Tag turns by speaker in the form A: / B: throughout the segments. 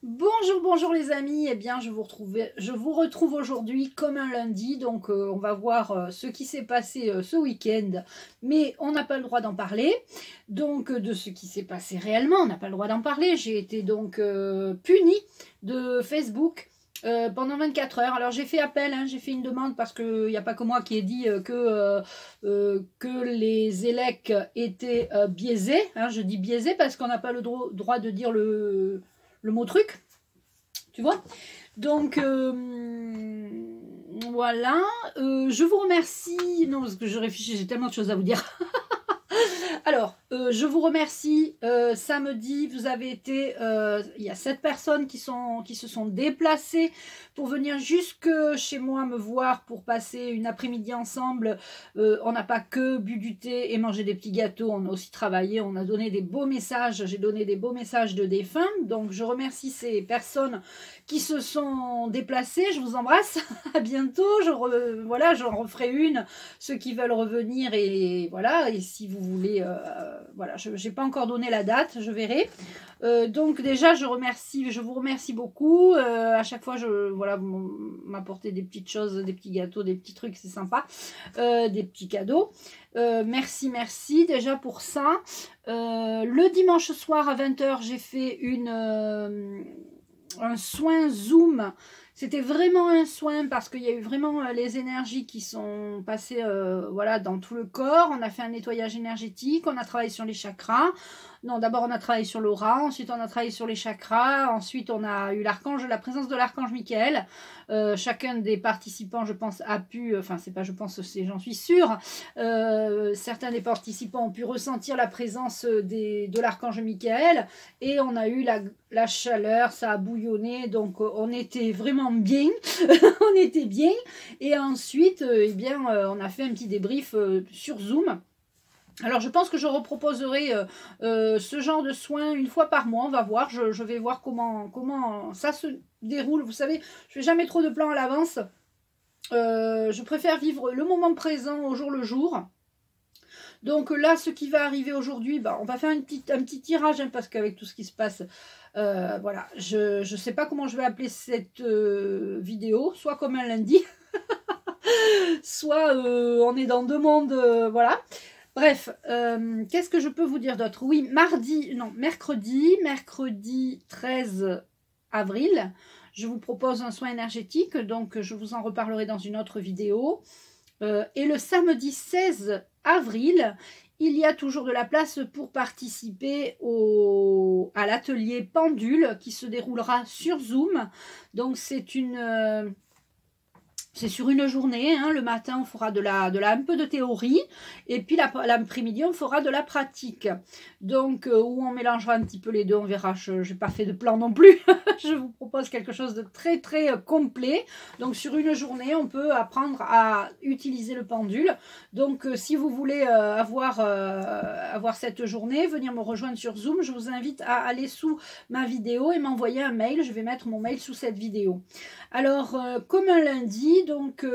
A: Bonjour, bonjour les amis, eh bien je vous retrouve aujourd'hui comme un lundi, donc on va voir ce qui s'est passé ce week-end, mais on n'a pas le droit d'en parler, donc de ce qui s'est passé réellement, on n'a pas le droit d'en parler. J'ai été donc punie de Facebook pendant 24 heures, alors j'ai fait appel, hein, j'ai fait une demande parce qu'il n'y a pas que moi qui ai dit que les élecs étaient biaisés, hein, je dis biaisés parce qu'on n'a pas le droit de dire le mot truc, tu vois. Donc voilà, je vous remercie. Non, parce que je réfléchis, j'ai tellement de choses à vous dire. Alors, je vous remercie. Samedi, vous avez été, il y a 7 personnes qui se sont déplacées pour venir jusque chez moi me voir pour passer une après-midi ensemble. On n'a pas que bu du thé et mangé des petits gâteaux, on a aussi travaillé, on a donné des beaux messages, j'ai donné des beaux messages de défunts. Donc je remercie ces personnes qui se sont déplacées, je vous embrasse, à bientôt. Voilà, j'en referai une, ceux qui veulent revenir, et voilà, et si vous voulez, voilà, je n'ai pas encore donné la date, je verrai. Donc déjà je vous remercie beaucoup. À chaque fois voilà, vous m'apportez des petites choses, des petits gâteaux, des petits trucs, c'est sympa, des petits cadeaux. Merci déjà pour ça. Le dimanche soir à 20 h j'ai fait un soin Zoom. C'était vraiment un soin parce qu'il y a eu vraiment les énergies qui sont passées voilà, dans tout le corps. On a fait un nettoyage énergétique, on a travaillé sur les chakras. Non, d'abord on a travaillé sur l'aura, ensuite on a travaillé sur les chakras, ensuite on a eu la présence de l'archange Michael. Chacun des participants, je pense, a pu, enfin c'est pas je pense, j'en suis sûre, certains des participants ont pu ressentir la présence de l'archange Michael, et on a eu la chaleur, ça a bouillonné, donc on était vraiment bien, on était bien, et ensuite, eh bien, on a fait un petit débrief sur Zoom. Alors je pense que je reproposerai ce genre de soins une fois par mois, on va voir, je vais voir comment ça se déroule. Vous savez, je fais jamais trop de plans à l'avance, je préfère vivre le moment présent au jour le jour. Donc là, ce qui va arriver aujourd'hui, bah, on va faire un petit tirage, hein, parce qu'avec tout ce qui se passe, voilà, je ne sais pas comment je vais appeler cette vidéo, soit comme un lundi, soit on est dans deux mondes, voilà. Bref, qu'est-ce que je peux vous dire d'autre? Oui, mercredi 13 avril, je vous propose un soin énergétique, donc je vous en reparlerai dans une autre vidéo. Et le samedi 16 avril, il y a toujours de la place pour participer à l'atelier Pendule qui se déroulera sur Zoom. Donc c'est sur une journée, hein. Le matin, on fera un peu de théorie, et puis l'après-midi, on fera de la pratique. Donc, où on mélangera un petit peu les deux, on verra. Je n'ai pas fait de plan non plus. Je vous propose quelque chose de très, très complet. Donc, sur une journée, on peut apprendre à utiliser le pendule. Donc, si vous voulez avoir cette journée, venir me rejoindre sur Zoom, je vous invite à aller sous ma vidéo et m'envoyer un mail. Je vais mettre mon mail sous cette vidéo. Alors, comme un lundi, donc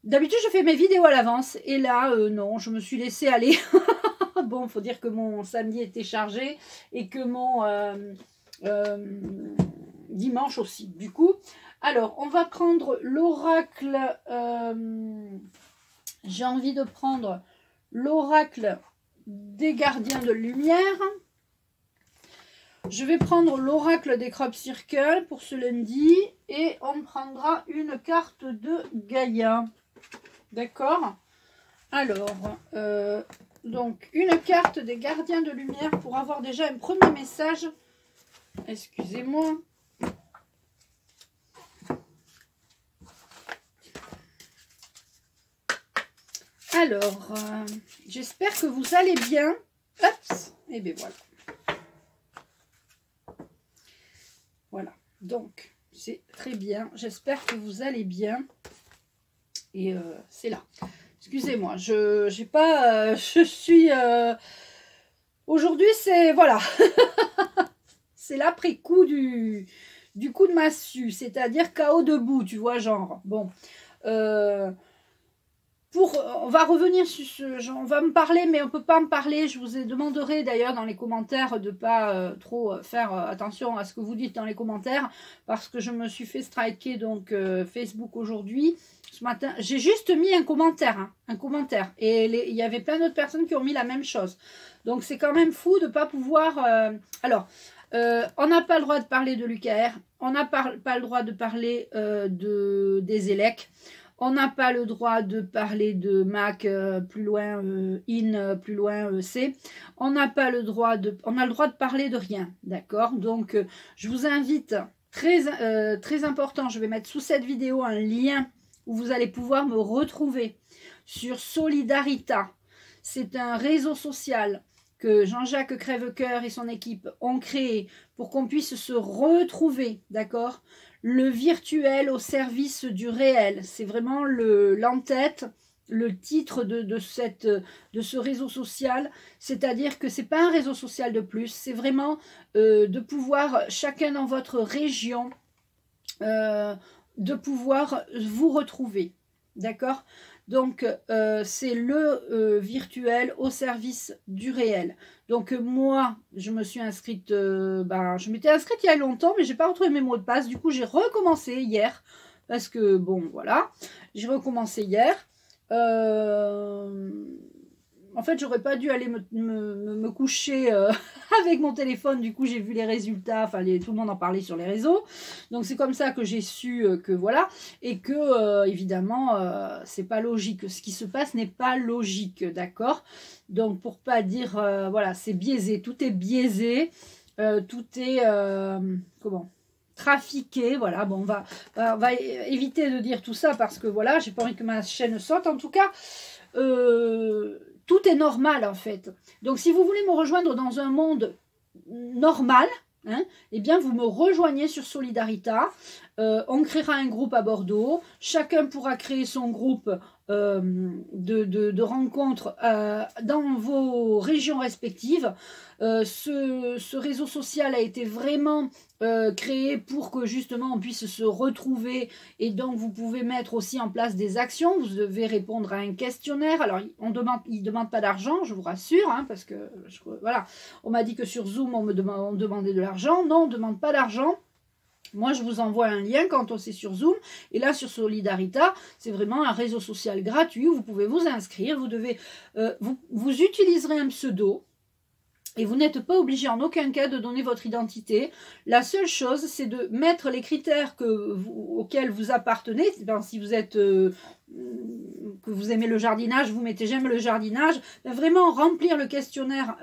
A: d'habitude je fais mes vidéos à l'avance, et là non, je me suis laissée aller. Bon, faut dire que mon samedi était chargé, et que mon dimanche aussi, du coup. Alors, on va prendre l'oracle, j'ai envie de prendre l'oracle des gardiens de lumière. Je vais prendre l'oracle des Crop Circle pour ce lundi, et on prendra une carte de Gaïa. D'accord? Alors, donc une carte des gardiens de lumière pour avoir déjà un premier message. Excusez-moi. Alors, j'espère que vous allez bien. Hop, et bien voilà. Voilà, donc c'est très bien. J'espère que vous allez bien. Et c'est là. Excusez-moi, je suis... Aujourd'hui, c'est... Voilà. C'est l'après-coup du coup de massue. C'est-à-dire KO debout, tu vois, genre. Bon. on va revenir sur on va me parler, mais on ne peut pas me parler. Je vous demanderai d'ailleurs dans les commentaires de ne pas trop faire attention à ce que vous dites dans les commentaires, parce que je me suis fait striker donc Facebook aujourd'hui. Ce matin, j'ai juste mis un commentaire, et il y avait plein d'autres personnes qui ont mis la même chose. Donc c'est quand même fou de ne pas pouvoir... Alors, on n'a pas le droit de parler de l'UKR, on n'a pas le droit de parler des ELEC. On n'a pas le droit de parler de Mac, plus loin IN, plus loin C. On n'a pas le droit de... On a le droit de parler de rien, d'accord? Donc, je vous invite, très important, je vais mettre sous cette vidéo un lien où vous allez pouvoir me retrouver sur Solidarita. C'est un réseau social que Jean-Jacques Crèvecoeur et son équipe ont créé pour qu'on puisse se retrouver, d'accord? Le virtuel au service du réel, c'est vraiment l'entête, le titre de ce réseau social, c'est-à-dire que ce n'est pas un réseau social de plus, c'est vraiment de pouvoir, chacun dans votre région, de pouvoir vous retrouver, d'accord? Donc, c'est le virtuel au service du réel. Donc, moi, je me suis inscrite, je m'étais inscrite il y a longtemps, mais je n'ai pas retrouvé mes mots de passe. Du coup, j'ai recommencé hier, parce que, bon, voilà, j'ai recommencé hier. En fait, j'aurais pas dû aller me coucher avec mon téléphone. Du coup, j'ai vu les résultats. Enfin, tout le monde en parlait sur les réseaux. Donc, c'est comme ça que j'ai su que voilà. Et que, évidemment, c'est pas logique. Ce qui se passe n'est pas logique. D'accord? Donc, pour pas dire, voilà, c'est biaisé. Tout est biaisé. Tout est, comment? Trafiqué. Voilà. Bon, on va éviter de dire tout ça parce que, voilà, j'ai pas envie que ma chaîne saute. En tout cas, tout est normal en fait. Donc si vous voulez me rejoindre dans un monde normal, hein, eh bien vous me rejoignez sur Solidarita. On créera un groupe à Bordeaux. Chacun pourra créer son groupe de rencontres dans vos régions respectives. Ce réseau social a été vraiment créé pour que justement on puisse se retrouver, et donc vous pouvez mettre aussi en place des actions. Vous devez répondre à un questionnaire. Alors il ne demande pas d'argent, je vous rassure, hein, parce que voilà, on m'a dit que sur Zoom on demandait de l'argent. Non, on ne demande pas d'argent. Moi, je vous envoie un lien quand on est sur Zoom. Et là, sur Solidarita, c'est vraiment un réseau social gratuit où vous pouvez vous inscrire. Vous devez, vous utiliserez un pseudo. Et vous n'êtes pas obligé en aucun cas de donner votre identité. La seule chose, c'est de mettre les critères auxquels vous appartenez. Si vous êtes... que vous aimez le jardinage, vous mettez j'aime le jardinage, vraiment remplir le questionnaire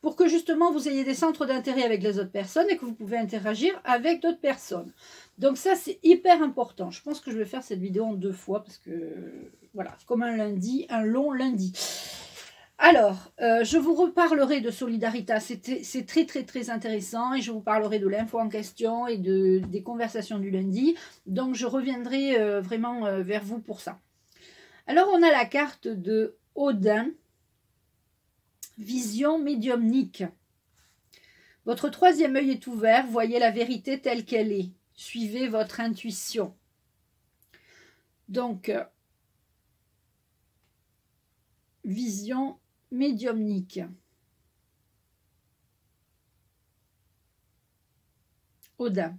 A: pour que justement vous ayez des centres d'intérêt avec les autres personnes et que vous pouvez interagir avec d'autres personnes. Donc ça c'est hyper important. Je pense que je vais faire cette vidéo en 2 fois parce que voilà, comme un lundi, un long lundi. Alors, je vous reparlerai de Solidarita, c'est très très très intéressant, et je vous parlerai de l'info en question et des conversations du lundi. Donc je reviendrai vraiment vers vous pour ça. Alors on a la carte de Odin, vision médiumnique. Votre 3e œil est ouvert, voyez la vérité telle qu'elle est. Suivez votre intuition. Donc, vision médiumnique. Odin.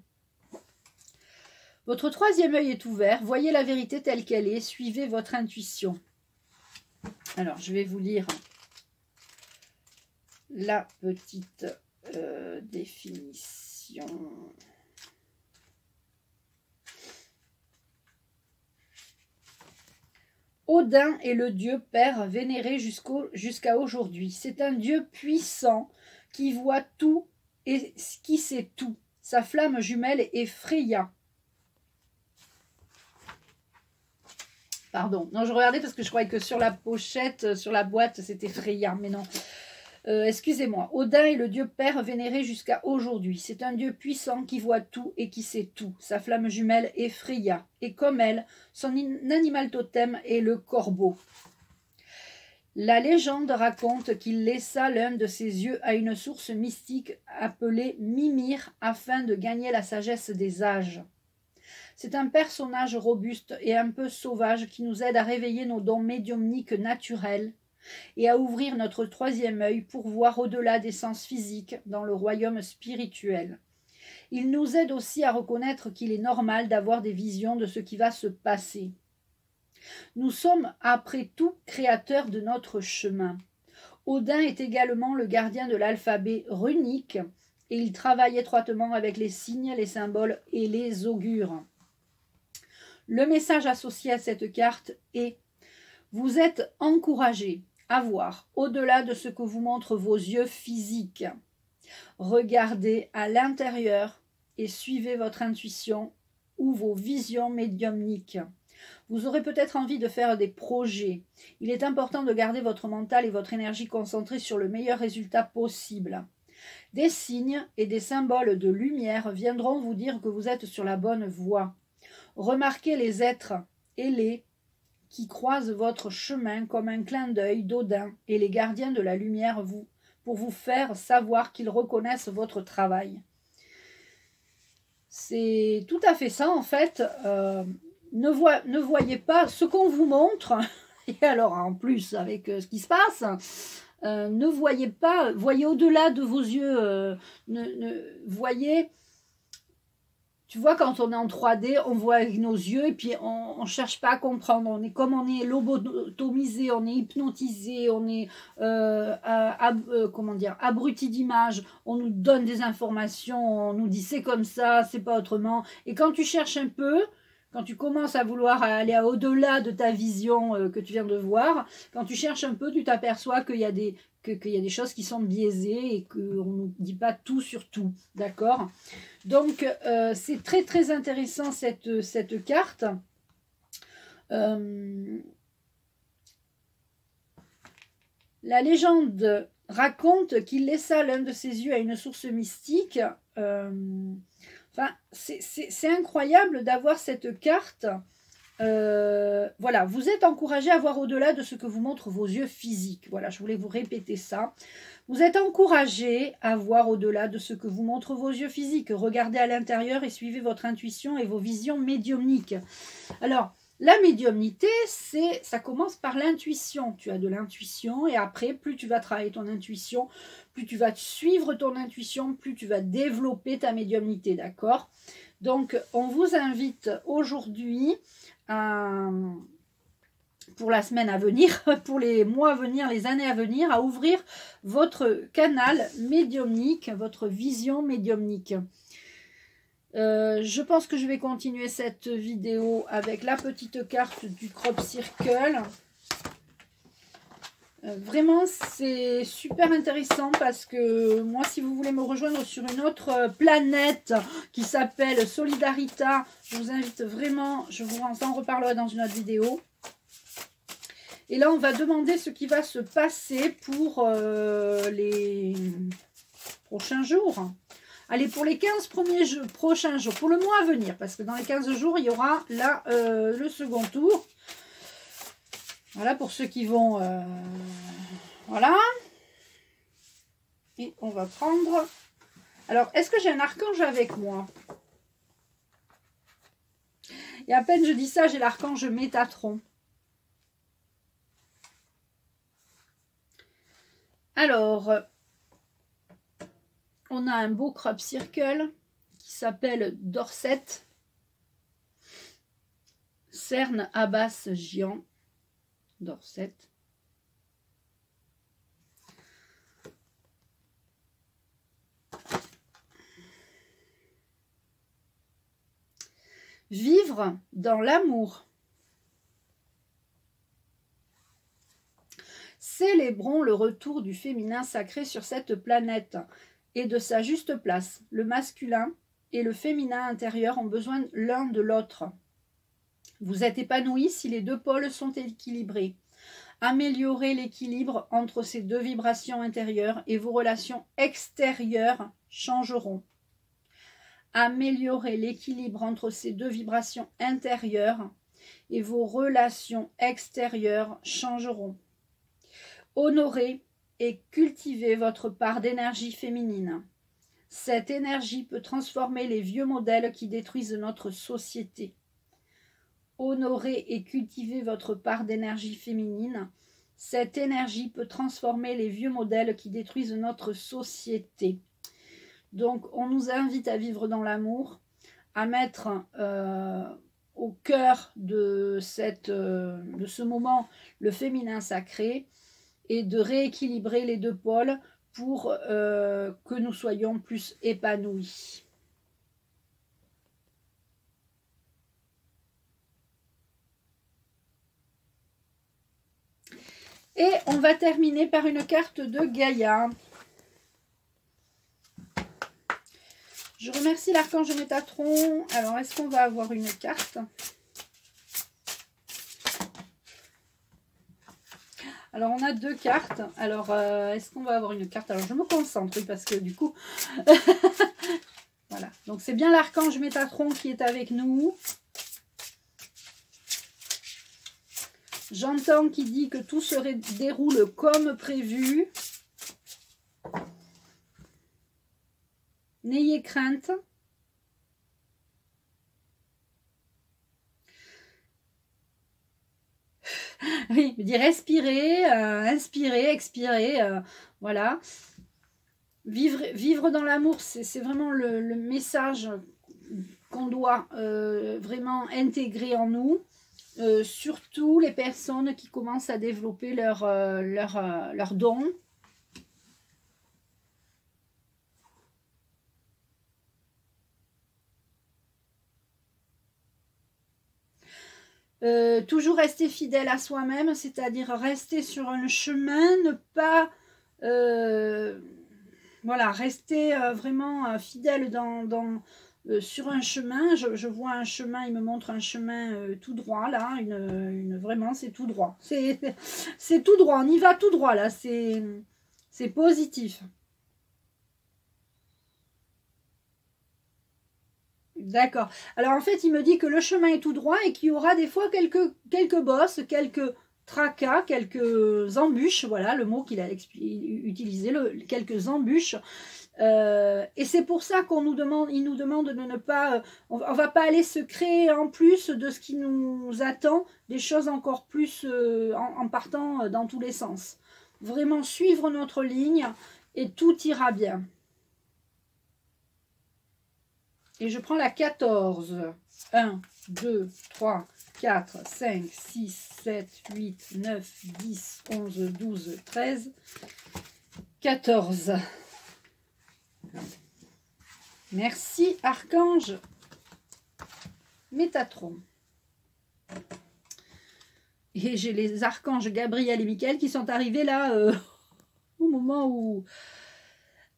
A: Votre 3e œil est ouvert, voyez la vérité telle qu'elle est, suivez votre intuition. Alors, je vais vous lire la petite définition. Odin est le dieu père vénéré jusqu'à aujourd'hui. C'est un dieu puissant qui voit tout et qui sait tout. Sa flamme jumelle est Freya. Pardon, non, je regardais parce que je croyais que sur la pochette, sur la boîte, c'était Freya, mais non. Excusez-moi. Odin est le dieu père vénéré jusqu'à aujourd'hui. C'est un dieu puissant qui voit tout et qui sait tout. Sa flamme jumelle est Freya. Et comme elle, son animal totem est le corbeau. La légende raconte qu'il laissa l'un de ses yeux à une source mystique appelée Mimir afin de gagner la sagesse des âges. C'est un personnage robuste et un peu sauvage qui nous aide à réveiller nos dons médiumniques naturels et à ouvrir notre troisième œil pour voir au-delà des sens physiques dans le royaume spirituel. Il nous aide aussi à reconnaître qu'il est normal d'avoir des visions de ce qui va se passer. Nous sommes après tout créateurs de notre chemin. Odin est également le gardien de l'alphabet runique et il travaille étroitement avec les signes, les symboles et les augures. Le message associé à cette carte est « Vous êtes encouragés à voir au-delà de ce que vous montrent vos yeux physiques. Regardez à l'intérieur et suivez votre intuition ou vos visions médiumniques. Vous aurez peut-être envie de faire des projets. Il est important de garder votre mental et votre énergie concentrés sur le meilleur résultat possible. Des signes et des symboles de lumière viendront vous dire que vous êtes sur la bonne voie. Remarquez les êtres ailés qui croisent votre chemin comme un clin d'œil d'Odin et les gardiens de la lumière pour vous faire savoir qu'ils reconnaissent votre travail. » C'est tout à fait ça en fait. Ne voyez pas ce qu'on vous montre, et alors en plus avec ce qui se passe, ne voyez pas, voyez au-delà de vos yeux, voyez, tu vois, quand on est en 3D, on voit avec nos yeux et puis on ne cherche pas à comprendre. On est lobotomisé, on est hypnotisé, on est abruti d'images. On nous donne des informations, on nous dit c'est comme ça, c'est pas autrement. Et quand tu cherches un peu, quand tu commences à vouloir aller au-delà de ta vision que tu viens de voir, quand tu cherches un peu, tu t'aperçois qu'il y a des choses qui sont biaisées et qu'on ne nous dit pas tout sur tout. D'accord ? Donc, c'est très très intéressant cette carte. La légende raconte qu'il laissa l'un de ses yeux à une source mystique. Enfin, c'est incroyable d'avoir cette carte. Voilà, vous êtes encouragé à voir au-delà de ce que vous montrent vos yeux physiques. Voilà, je voulais vous répéter ça. Vous êtes encouragé à voir au-delà de ce que vous montrent vos yeux physiques. Regardez à l'intérieur et suivez votre intuition et vos visions médiumniques. Alors, la médiumnité, ça commence par l'intuition. Tu as de l'intuition et après, plus tu vas travailler ton intuition, plus tu vas suivre ton intuition, plus tu vas développer ta médiumnité, d'accord ? Donc, on vous invite aujourd'hui pour la semaine à venir, pour les mois à venir, les années à venir, à ouvrir votre canal médiumnique, votre vision médiumnique. Je pense que je vais continuer cette vidéo avec la petite carte du crop circle. Vraiment, c'est super intéressant parce que moi, si vous voulez me rejoindre sur une autre planète qui s'appelle Solidarita, je vous invite vraiment, je vous en reparlerai dans une autre vidéo. Et là, on va demander ce qui va se passer pour les prochains jours. Allez, pour les 15 prochains jours, pour le mois à venir, parce que dans les 15 jours, il y aura là le second tour. Voilà, pour ceux qui vont... voilà. Et on va prendre... Alors, est-ce que j'ai un archange avec moi? Et à peine je dis ça, j'ai l'archange Métatron. Alors, on a un beau crop circle qui s'appelle Dorset. Cerne Abbas Gian. Dorset. Vivre dans l'amour. Célébrons le retour du féminin sacré sur cette planète et de sa juste place. Le masculin et le féminin intérieur ont besoin l'un de l'autre. Vous êtes épanoui si les deux pôles sont équilibrés. Améliorez l'équilibre entre ces deux vibrations intérieures et vos relations extérieures changeront. Améliorez l'équilibre entre ces deux vibrations intérieures et vos relations extérieures changeront. Honorez et cultivez votre part d'énergie féminine. Cette énergie peut transformer les vieux modèles qui détruisent notre société. Honorez et cultivez votre part d'énergie féminine. Cette énergie peut transformer les vieux modèles qui détruisent notre société. Donc, on nous invite à vivre dans l'amour, à mettre au cœur de ce moment le féminin sacré et de rééquilibrer les deux pôles pour que nous soyons plus épanouis. Et on va terminer par une carte de Gaïa. Je remercie l'archange Métatron. Alors, est-ce qu'on va avoir une carte? Alors, on a deux cartes. Alors, est-ce qu'on va avoir une carte? Alors, je me concentre, oui, parce que du coup... voilà. Donc, c'est bien l'archange Métatron qui est avec nous. J'entends qui dit que tout se déroule comme prévu. N'ayez crainte. Oui, il me dit respirer, inspirer, expirer. Voilà. Vivre dans l'amour, c'est vraiment le message qu'on doit vraiment intégrer en nous. Surtout les personnes qui commencent à développer leur don. Toujours rester fidèle à soi-même, c'est-à-dire rester sur un chemin, ne pas voilà, rester vraiment fidèle sur un chemin. Je vois un chemin, il me montre un chemin tout droit là, vraiment c'est tout droit, c'est tout droit, on y va tout droit là, c'est positif. D'accord. Alors en fait, il me dit que le chemin est tout droit et qu'il y aura des fois quelques bosses, quelques tracas, quelques embûches. Voilà le mot qu'il a utilisé, quelques embûches. Et c'est pour ça il nous demande de ne pas, on va pas aller se créer en plus de ce qui nous attend, des choses encore plus en partant dans tous les sens. Vraiment suivre notre ligne et tout ira bien. Et je prends la 14. 1, 2, 3, 4, 5, 6, 7, 8, 9, 10, 11, 12, 13, 14. Merci, archange Métatron. Et j'ai les archanges Gabriel et Michael qui sont arrivés là au moment où...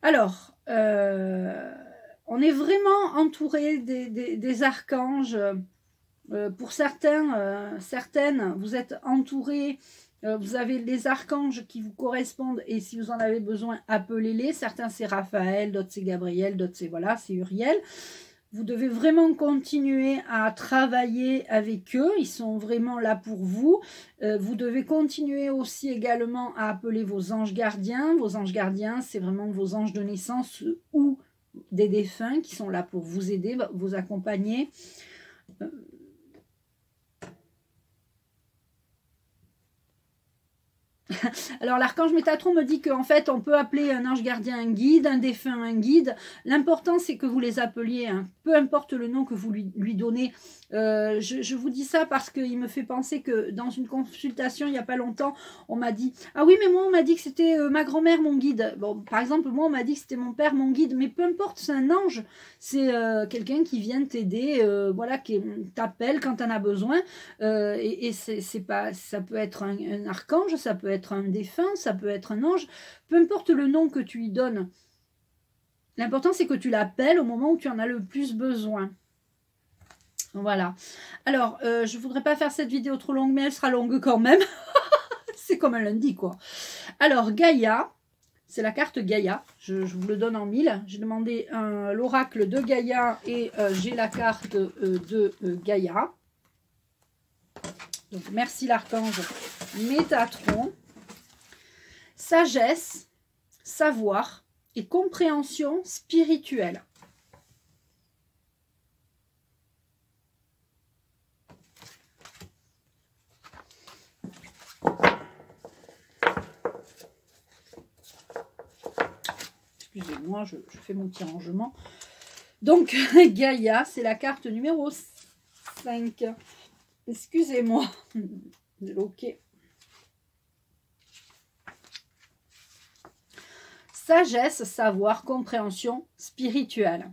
A: Alors... on est vraiment entouré des archanges. Pour certaines, vous êtes entourés, vous avez les archanges qui vous correspondent et si vous en avez besoin, appelez-les. Certains, c'est Raphaël, d'autres, c'est Gabriel, d'autres, c'est voilà, c'est Uriel. Vous devez vraiment continuer à travailler avec eux. Ils sont vraiment là pour vous. Vous devez continuer aussi également à appeler vos anges gardiens. Vos anges gardiens, c'est vraiment vos anges de naissance ou des défunts qui sont là pour vous aider, vous accompagner. Alors l'archange Métatron me dit qu'en fait on peut appeler un ange gardien un guide, un défunt un guide. L'important c'est que vous les appeliez, hein. Peu importe le nom que vous lui donnez. Je vous dis ça parce qu'il me fait penser que dans une consultation il n'y a pas longtemps, on m'a dit « Ah oui mais moi on m'a dit que c'était ma grand-mère mon guide ». Bon, par exemple moi on m'a dit que c'était mon père mon guide, mais peu importe, c'est un ange, c'est quelqu'un qui vient t'aider, voilà, qui t'appelle quand tu en as besoin. Et c'est pas, ça peut être un archange, ça peut être un défunt, ça peut être un ange, peu importe le nom que tu lui donnes. L'important c'est que tu l'appelles au moment où tu en as le plus besoin. Voilà. Alors, je voudrais pas faire cette vidéo trop longue, mais elle sera longue quand même. C'est comme un lundi, quoi. Alors, Gaïa, c'est la carte Gaïa. Je vous le donne en 1000. J'ai demandé l'oracle de Gaïa et j'ai la carte de Gaïa. Donc, merci l'archange Métatron. Sagesse, savoir et compréhension spirituelle. Excusez-moi, je fais mon petit rangement. Donc, Gaïa, c'est la carte numéro 5. Excusez-moi. Ok. Sagesse, savoir, compréhension spirituelle.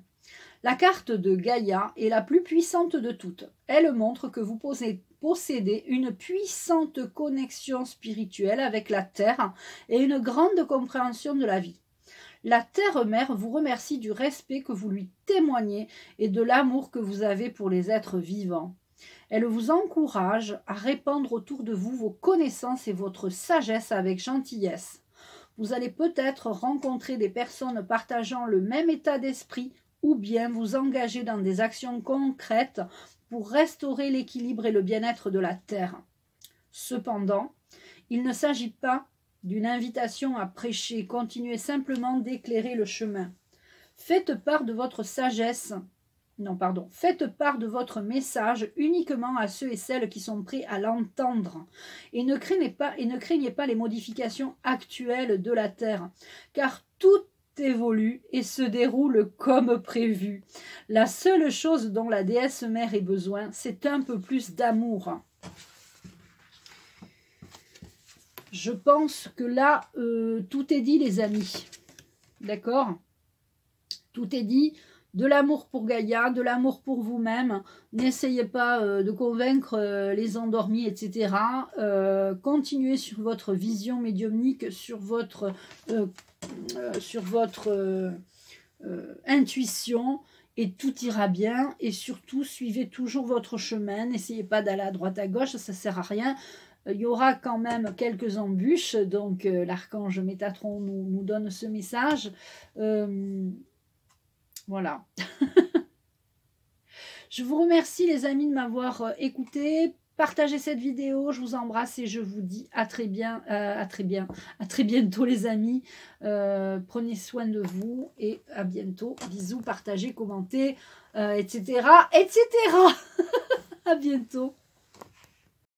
A: La carte de Gaïa est la plus puissante de toutes. Elle montre que vous possédez une puissante connexion spirituelle avec la Terre et une grande compréhension de la vie. La Terre-Mère vous remercie du respect que vous lui témoignez et de l'amour que vous avez pour les êtres vivants. Elle vous encourage à répandre autour de vous vos connaissances et votre sagesse avec gentillesse. Vous allez peut-être rencontrer des personnes partageant le même état d'esprit ou bien vous engager dans des actions concrètes pour restaurer l'équilibre et le bien-être de la Terre. Cependant, il ne s'agit pas d'une invitation à prêcher, continuez simplement d'éclairer le chemin. Faites part de votre sagesse, faites part de votre message uniquement à ceux et celles qui sont prêts à l'entendre. Et ne craignez pas les modifications actuelles de la Terre, car tout évolue et se déroule comme prévu. La seule chose dont la déesse mère ait besoin, c'est un peu plus d'amour. Je pense que là, tout est dit, les amis. D'accord? Tout est dit. De l'amour pour Gaïa, de l'amour pour vous-même. N'essayez pas de convaincre les endormis, etc. Continuez sur votre vision médiumnique, sur votre intuition, et tout ira bien. Et surtout, suivez toujours votre chemin. N'essayez pas d'aller à droite à gauche, ça ne sert à rien. Il y aura quand même quelques embûches, donc l'archange Métatron nous donne ce message. Voilà. Je vous remercie les amis de m'avoir écouté. Partagez cette vidéo, je vous embrasse et je vous dis à très bientôt les amis. Prenez soin de vous et à bientôt. Bisous, partagez, commentez, etc. etc. À bientôt.